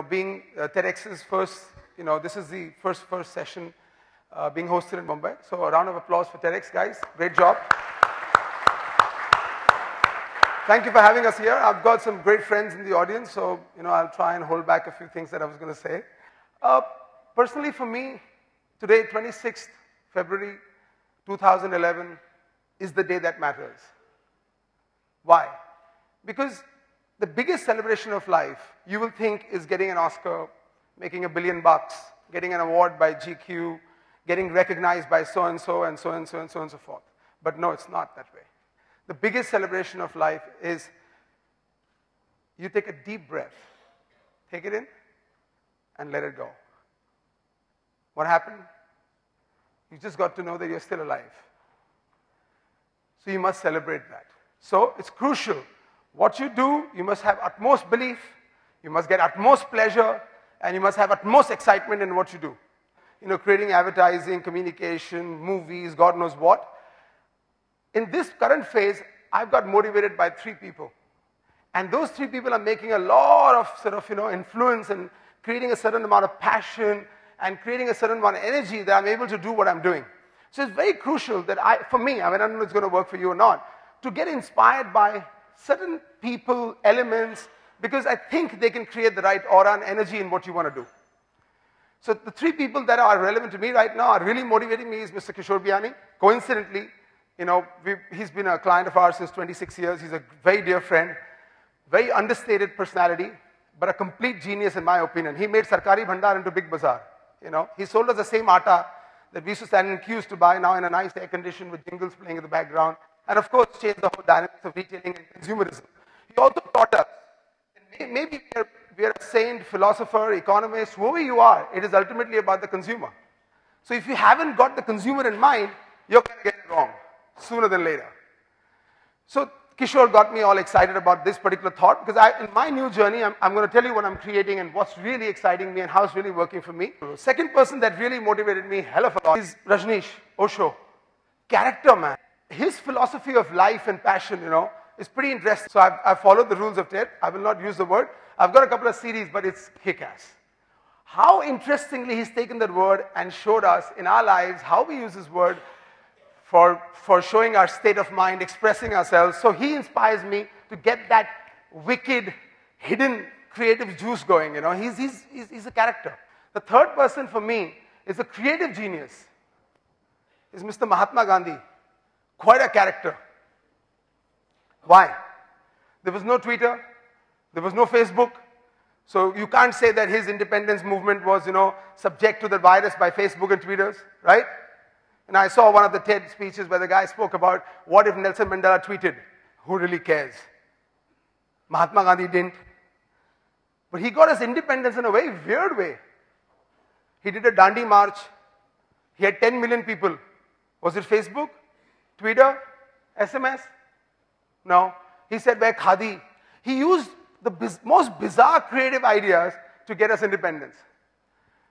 being TEDx's first, this is the first session being hosted in Mumbai. So a round of applause for TEDx, guys. Great job. Thank you for having us here. I've got some great friends in the audience, so I'll try and hold back a few things that I was going to say. Personally, for me, today, 26th February 2011, is the day that matters. Why? Because the biggest celebration of life, you will think, is getting an Oscar, making $1 billion, getting an award by GQ, getting recognized by so-and-so, and so-and-so, and so on and so forth. But no, it's not that way. The biggest celebration of life is you take a deep breath, take it in, and let it go. What happened? You just got to know that you're still alive. So you must celebrate that. So it's crucial. What you do, you must have utmost belief, you must get utmost pleasure, and you must have utmost excitement in what you do. Creating advertising, communication, movies, God knows what. In this current phase, I've got motivated by 3 people. And those 3 people are making a lot of influence and creating a certain amount of passion and creating a certain amount of energy that I'm able to do what I'm doing. So it's very crucial that for me, I don't know if it's going to work for you or not, to get inspired by certain people, elements, because I think they can create the right aura and energy in what you want to do. So the 3 people that are relevant to me right now are really motivating me is Mr. Kishore Biani. Coincidentally, he's been a client of ours since 26 years. He's a very dear friend, very understated personality, but a complete genius in my opinion. He made Sarkari Bhandar into Big Bazaar. He sold us the same atta that we used to stand in queues to buy, now in a nice air condition with jingles playing in the background. And of course, changed the whole dynamics of retailing and consumerism. He also taught us that maybe we are a saint, philosopher, economist, whoever you are, it is ultimately about the consumer. So if you haven't got the consumer in mind, you're going to get it wrong sooner than later. So Kishore got me all excited about this particular thought because in my new journey, I'm going to tell you what I'm creating and what's really exciting me and how it's really working for me. The second person that really motivated me hell of a lot is Rajneesh Osho. Character, man. His philosophy of life and passion, is pretty interesting. So I've followed the rules of TED. I will not use the word. I've got a couple of series, but it's kick-ass. How interestingly he's taken that word and showed us in our lives how we use this word for showing our state of mind, expressing ourselves. So he inspires me to get that wicked, hidden, creative juice going. He's a character. The third person for me is a creative genius. Is Mr. Mahatma Gandhi. Quite a character. Why? There was no Twitter. There was no Facebook. So you can't say that his independence movement was, subject to the virus by Facebook and Twitters, right? And I saw one of the TED speeches where the guy spoke about what if Nelson Mandela tweeted? Who really cares? Mahatma Gandhi didn't. But he got his independence in a very weird way. He did a Dandi march. He had 10 million people. Was it Facebook? Twitter? SMS? No. He said, wear khadi. He used the most bizarre creative ideas to get us independence.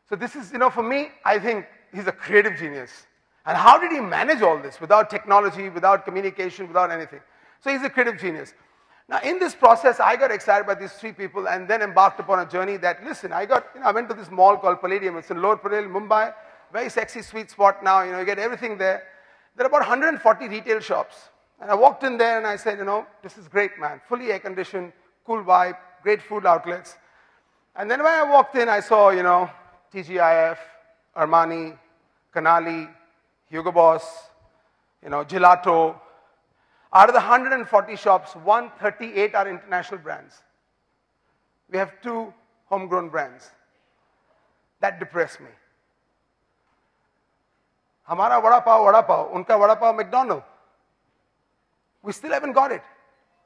So this is, for me, I think he's a creative genius. And how did he manage all this without technology, without communication, without anything? So he's a creative genius. Now in this process, I got excited by these 3 people and then embarked upon a journey that, listen, I went to this mall called Palladium. It's in Lower Parel, Mumbai. Very sexy, sweet spot now. You get everything there. There are about 140 retail shops. And I walked in there and I said, this is great, man. Fully air-conditioned, cool vibe, great food outlets. And then when I walked in, I saw, TGIF, Armani, Canali, Hugo Boss, Gelato. Out of the 140 shops, 138 are international brands. We have 2 homegrown brands. That depressed me. Hamara vada pav, unka vada pav McDonald's. We still haven't got it.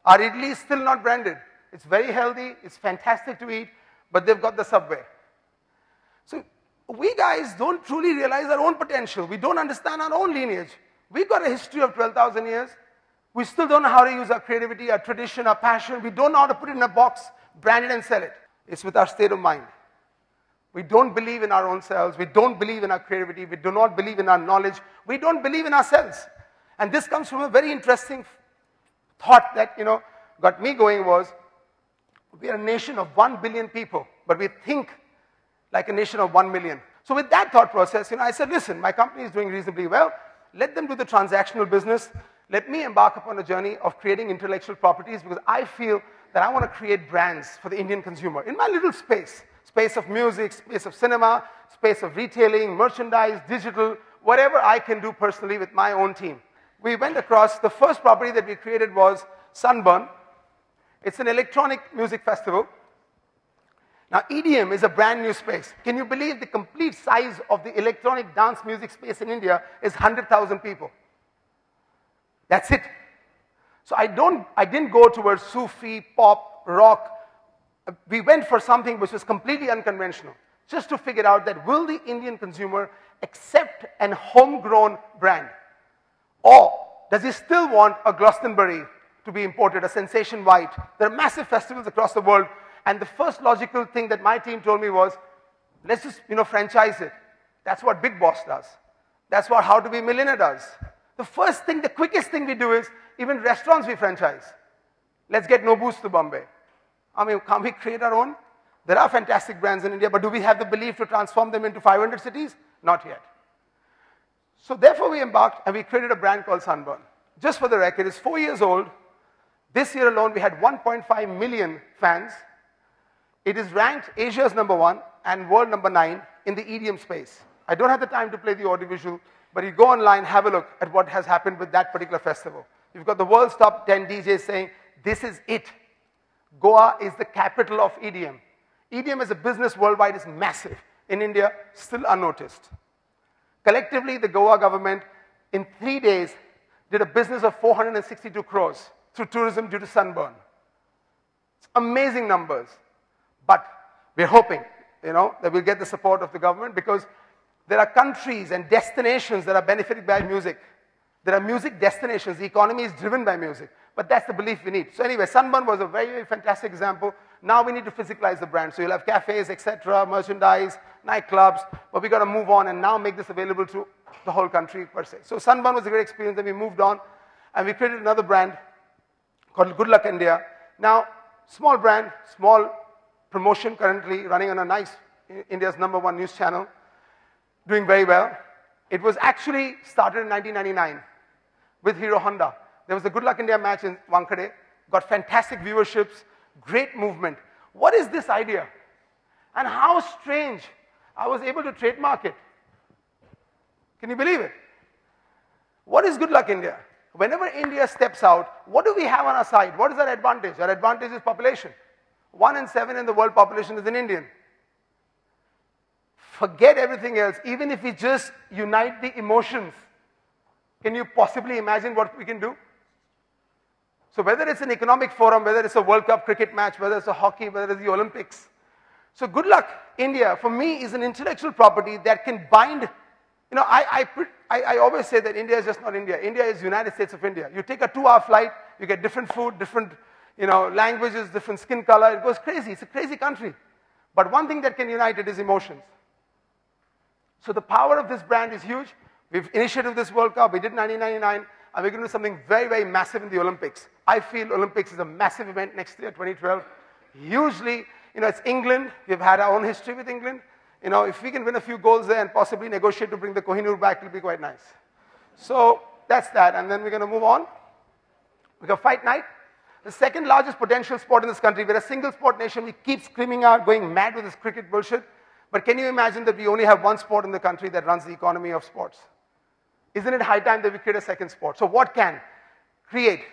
Our idli is still not branded. It's very healthy, it's fantastic to eat, but they've got the Subway. So we guys don't truly realize our own potential. We don't understand our own lineage. We've got a history of 12,000 years. We still don't know how to use our creativity, our tradition, our passion. We don't know how to put it in a box, brand it and sell it. It's with our state of mind. We don't believe in our own selves. We don't believe in our creativity. We do not believe in our knowledge. We don't believe in ourselves. And this comes from a very interesting thought that, got me going was, We are a nation of 1 billion people, but we think like a nation of 1 million. So with that thought process, I said, listen, my company is doing reasonably well. Let them do the transactional business. Let me embark upon a journey of creating intellectual properties, because I feel that I want to create brands for the Indian consumer in my little space. Space of music, space of cinema, space of retailing, merchandise, digital, whatever I can do personally with my own team. We went across, the first property that we created was Sunburn. It's an electronic music festival. Now, EDM is a brand new space. Can you believe the complete size of the electronic dance music space in India is 100,000 people? That's it. So I didn't go towards Sufi, pop, rock. We went for something which was completely unconventional, just to figure out that will the Indian consumer accept an homegrown brand? Or does he still want a Glastonbury to be imported, a Sensation White? There are massive festivals across the world. And the first logical thing that my team told me was, let's just, franchise it. That's what Big Boss does. That's what How to Be a Millionaire does. The first thing, the quickest thing we do is, even restaurants we franchise. Let's get Nobu's to Bombay. Can't we create our own? There are fantastic brands in India, but do we have the belief to transform them into 500 cities? Not yet. So therefore we embarked and we created a brand called Sunburn. Just for the record, it's 4 years old. This year alone, we had 1.5 million fans. It is ranked Asia's #1 and world #9 in the EDM space. I don't have the time to play the audiovisual, but you go online, have a look at what has happened with that particular festival. You've got the world's top 10 DJs saying, this is it. Goa is the capital of EDM. EDM as a business worldwide is massive. In India, still unnoticed. Collectively, the Goa government, in 3 days, did a business of 462 crores through tourism due to Sunburn. It's amazing numbers. But we're hoping, that we'll get the support of the government, because there are countries and destinations that are benefited by music. There are music destinations. The economy is driven by music. But that's the belief we need. So anyway, Sunburn was a very, very fantastic example. Now we need to physicalize the brand. So you'll have cafes, etc., merchandise, nightclubs. But we've got to move on and now make this available to the whole country per se. So Sunburn was a great experience. Then we moved on and we created another brand called Good Luck India. Now, small brand, small promotion, currently running on a nice, India's #1 news channel, doing very well. It was actually started in 1999 with Hero Honda. There was a Good Luck India match in Wankhede, got fantastic viewerships, great movement. What is this idea? And how strange I was able to trademark it. Can you believe it? What is Good Luck India? Whenever India steps out, what do we have on our side? What is our advantage? Our advantage is population. 1 in 7 in the world population is an Indian. Forget everything else. Even if we just unite the emotions, can you possibly imagine what we can do? So whether it's an economic forum, whether it's a World Cup cricket match, whether it's a hockey, whether it's the Olympics. So Good Luck India, for me, is an intellectual property that can bind. I always say that India is just not India. India is United States of India. You take a 2-hour flight, you get different food, different languages, different skin color. It goes crazy. It's a crazy country. But one thing that can unite it is emotions. So the power of this brand is huge. We've initiated this World Cup. We did 1999. And we're going to do something very, very massive in the Olympics. I feel Olympics is a massive event next year, 2012. Hugely, it's England. We've had our own history with England. If we can win a few goals there and possibly negotiate to bring the Kohinoor back, it'll be quite nice. So that's that. And then we're going to move on. We got Fight Night. The second largest potential sport in this country. We're a single sport nation. We keep screaming out, going mad with this cricket bullshit. But can you imagine that we only have one sport in the country that runs the economy of sports? Isn't it high time that we create a second sport? So what can create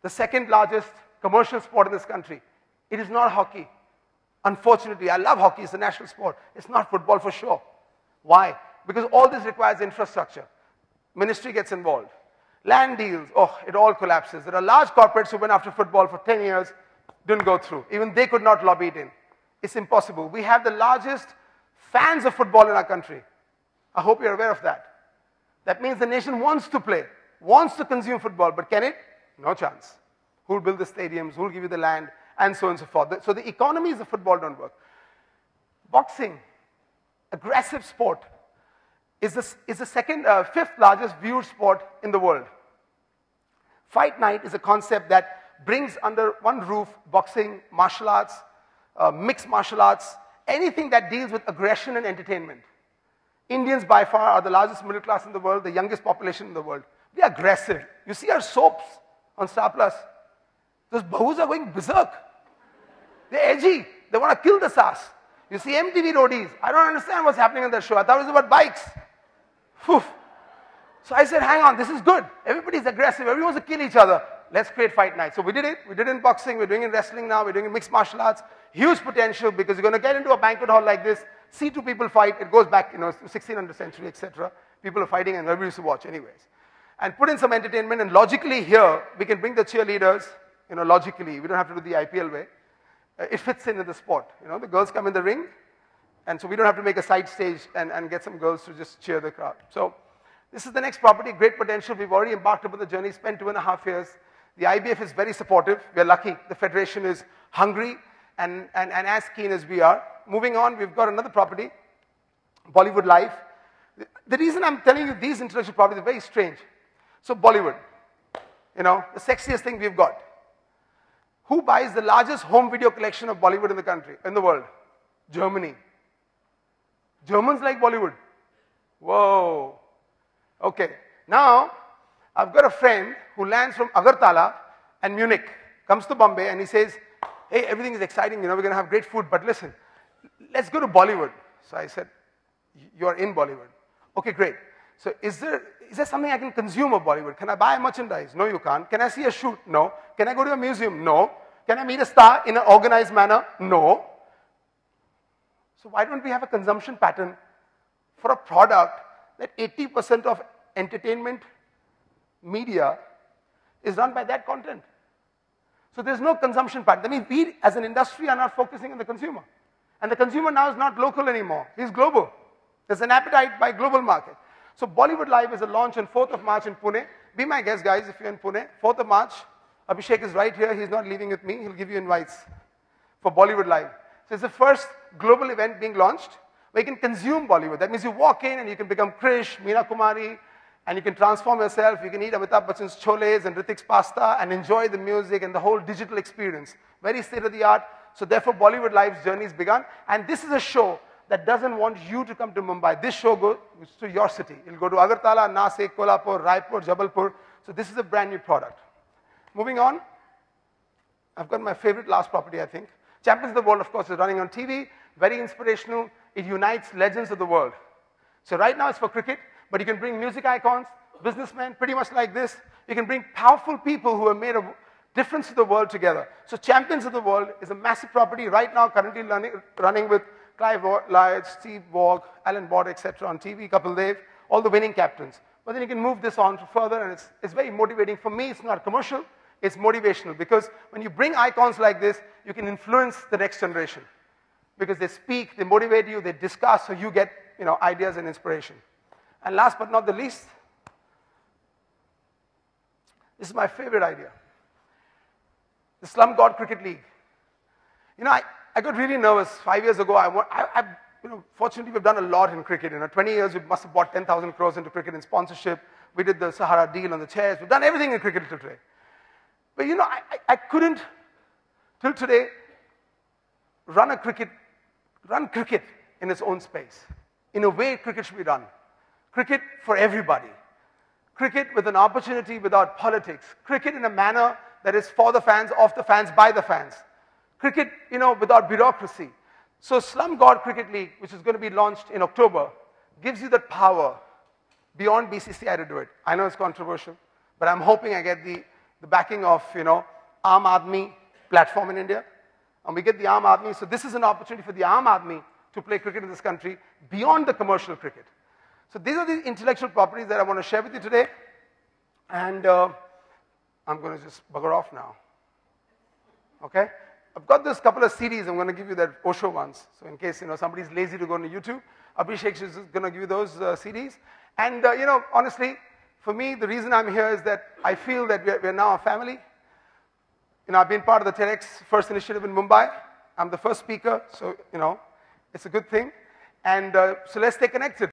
the second largest commercial sport in this country? It is not hockey. Unfortunately, I love hockey. It's a national sport. It's not football for sure. Why? Because all this requires infrastructure. Ministry gets involved. Land deals, it all collapses. There are large corporates who went after football for 10 years, didn't go through. Even they could not lobby it in. It's impossible. We have the largest fans of football in our country. I hope you're aware of that. That means the nation wants to play, wants to consume football, but can it? No chance. Who will build the stadiums? Who will give you the land? And so on and so forth. So the economies of football don't work. Boxing, aggressive sport, is the fifth largest viewed sport in the world. Fight Night is a concept that brings under one roof boxing, martial arts, mixed martial arts, anything that deals with aggression and entertainment. Indians by far are the largest middle class in the world, the youngest population in the world. We are aggressive. You see our soaps on Star Plus. Those bahus are going berserk. They're edgy. They want to kill the sass. You see MTV roadies. I don't understand what's happening on that show. I thought it was about bikes. Phew. So I said, hang on, this is good. Everybody's aggressive. Everyone wants to kill each other. Let's create fight nights. So we did it. We did it in boxing. We're doing it in wrestling now. We're doing it in mixed martial arts. Huge potential because you're going to get into a banquet hall like this, see two people fight. It goes back, 1600th century, etc. People are fighting and everybody used to watch anyways. And put in some entertainment. And logically here, we can bring the cheerleaders, logically. We don't have to do the IPL way. It fits into the sport. The girls come in the ring. And so we don't have to make a side stage and get some girls to just cheer the crowd. So this is the next property, great potential. We've already embarked upon the journey, spent 2.5 years. The IBF is very supportive. We're lucky. The Federation is hungry and as keen as we are. Moving on, we've got another property, Bollywood Live. The reason I'm telling you these intellectual properties are very strange. So Bollywood, the sexiest thing we've got. Who buys the largest home video collection of Bollywood in the world? Germany. Germans like Bollywood. Whoa. Okay. Now, I've got a friend who lands from Agartala and Munich, comes to Bombay and he says, hey, everything is exciting, we're going to have great food, but listen, let's go to Bollywood. So I said, you're in Bollywood. Okay, great. So is there something I can consume of Bollywood? Can I buy merchandise? No, you can't. Can I see a shoot? No. Can I go to a museum? No. Can I meet a star in an organized manner? No. So why don't we have a consumption pattern for a product that 80% of entertainment media is run by that content? So there's no consumption pattern. That means we as an industry are not focusing on the consumer. And the consumer now is not local anymore. He's global. There's an appetite by global market. So Bollywood Live is a launch on 4th of March in Pune. Be my guest, guys, if you're in Pune. 4th of March. Abhishek is right here. He's not leaving with me. He'll give you invites for Bollywood Live. So it's the first global event being launched where you can consume Bollywood. That means you walk in and you can become Krish, Meena Kumari, and you can transform yourself. You can eat Amitabh Bachchan's choles and Ritik's pasta and enjoy the music and the whole digital experience. Very state-of-the-art. So therefore, Bollywood Live's journey has begun. And this is a show that doesn't want you to come to Mumbai. This show goes to your city. It'll go to Agartala, Nasik, Kolhapur, Raipur, Jabalpur. So this is a brand new product. Moving on, I've got my favorite last property, I think. Champions of the World, of course, is running on TV. Very inspirational. It unites legends of the world. So right now it's for cricket, but you can bring music icons, businessmen, pretty much like this. You can bring powerful people who have made a difference to the world together. So Champions of the World is a massive property right now, currently running with Clive Lloyd, Steve Waugh, Alan Bott, etc. on TV, Kapil Dev, all the winning captains. But then you can move this on further, and it's very motivating. For me, it's not commercial. It's motivational because when you bring icons like this, you can influence the next generation because they speak, they motivate you, they discuss, so you get ideas and inspiration. And last but not the least, this is my favorite idea. The Slum God Cricket League. I got really nervous 5 years ago. Fortunately, we've done a lot in cricket. 20 years, we must have bought 10,000 crores into cricket in sponsorship. We did the Sahara deal on the chairs. We've done everything in cricket till today. But I couldn't, till today, run cricket in its own space. In a way, cricket should be done. Cricket for everybody. Cricket with an opportunity without politics. Cricket in a manner that is for the fans, of the fans, by the fans. Cricket, without bureaucracy. So Slum God Cricket League, which is going to be launched in October, gives you that power beyond BCCI to do it. I know it's controversial, but I'm hoping I get the backing of, Aam Aadmi platform in India. And we get the Aam Aadmi. So this is an opportunity for the Aam Aadmi to play cricket in this country beyond the commercial cricket. So these are the intellectual properties that I want to share with you today. And I'm going to just bugger off now. Okay? I've got this couple of CDs. I'm going to give you that Osho ones. So in case somebody's lazy to go on YouTube, Abhishek is going to give you those CDs. And honestly, for me, the reason I'm here is that I feel that we're now a family. I've been part of the TEDx First Initiative in Mumbai. I'm the first speaker, so it's a good thing. And so let's stay connected.